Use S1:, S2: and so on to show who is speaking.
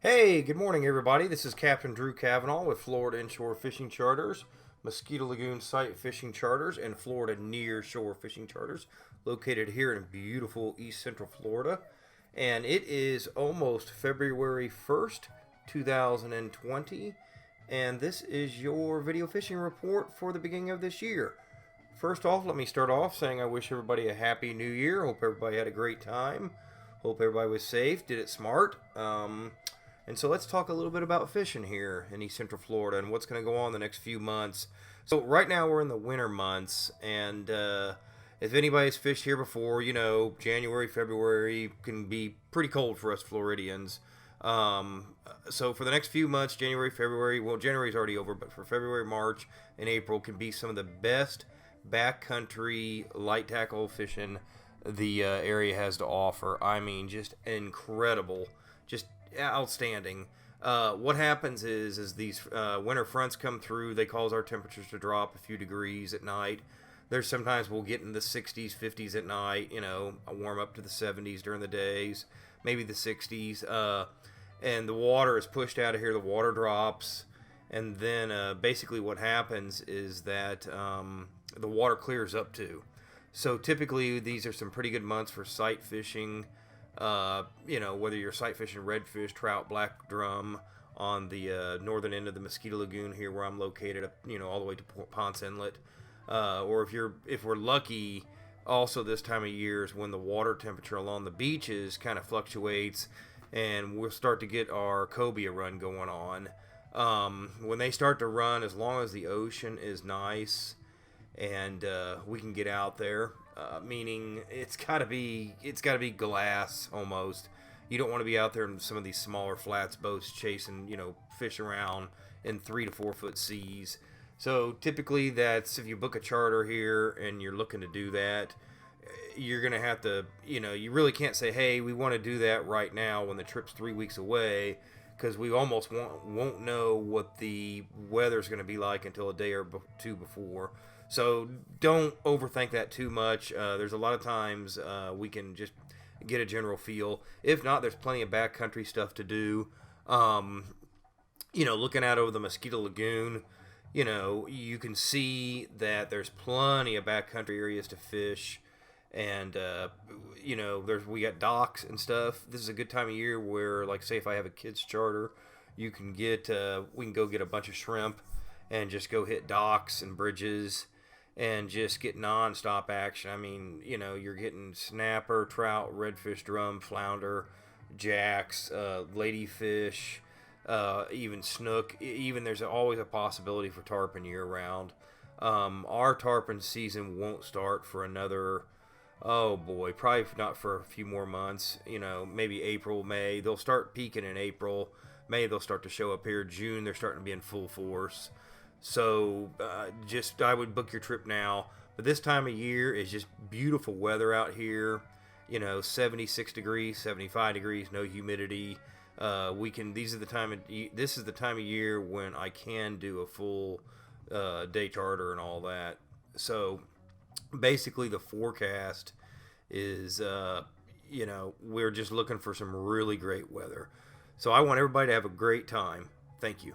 S1: Hey, good morning, everybody. This is Captain Drew Cavanaugh with Florida Inshore Fishing Charters, Mosquito Lagoon Site Fishing Charters, and Florida Near Shore Fishing Charters, located here in beautiful East Central Florida. And it is almost February 1st, 2020, and this is your video fishing report for the beginning of this year. First off, let me start off saying I wish everybody a happy new year. Hope everybody had a great time. Hope everybody was safe, did it smart. And so let's talk a little bit about fishing here in East Central Florida and what's going to go on the next few months. So right now we're in the winter months, and if anybody's fished here before, you know, January, February can be pretty cold for us Floridians. So for the next few months, January, February, well, January's already over, but for February, March, and April can be some of the best backcountry light tackle fishing the area has to offer. I mean, just incredible, just outstanding. What happens is these winter fronts come through. They cause our temperatures to drop a few degrees at night. There's sometimes we'll get in the 60s, 50s at night. You know, warm up to the 70s during the days, maybe the 60s. And the water is pushed out of here. The water drops, and then basically what happens is that the water clears up too. So typically these are some pretty good months for sight fishing. You know, whether you're sight fishing redfish, trout, black drum on the northern end of the Mosquito Lagoon here where I'm located, you know, all the way to Ponce Inlet, or if we're lucky, also this time of year is when the water temperature along the beaches kind of fluctuates, and we'll start to get our cobia run going on. When they start to run, as long as the ocean is nice and we can get out there. Meaning it's gotta be glass almost. You don't want to be out there in some of these smaller flats boats chasing, you know, fish around in 3 to 4 foot seas. So typically that's if you book a charter here and you're looking to do that, you're gonna have to, you know, you really can't say, hey, we want to do that right now when the trip's 3 weeks away, because we almost won't know what the weather's going to be like until a day or two before. So don't overthink that too much. There's a lot of times we can just get a general feel. If not, there's plenty of backcountry stuff to do. You know, looking out over the Mosquito Lagoon, you know, you can see that there's plenty of backcountry areas to fish. And you know, we got docks and stuff. This is a good time of year where, like, say if I have a kids charter, you can get we can go get a bunch of shrimp and just go hit docks and bridges and just get non-stop action. I mean, you know, you're getting snapper, trout, redfish, drum, flounder, jacks, ladyfish, even snook. Even there's always a possibility for tarpon year round. Our tarpon season won't start for another, oh boy, probably not for a few more months. You know, maybe April, May. They'll start peaking in April. May they'll start to show up here. June they're starting to be in full force. So I would book your trip now. But this time of year is just beautiful weather out here. You know, 76 degrees, 75 degrees, no humidity. This is the time of year when I can do a full day charter and all that. So basically the forecast is, you know, we're just looking for some really great weather. So I want everybody to have a great time. Thank you.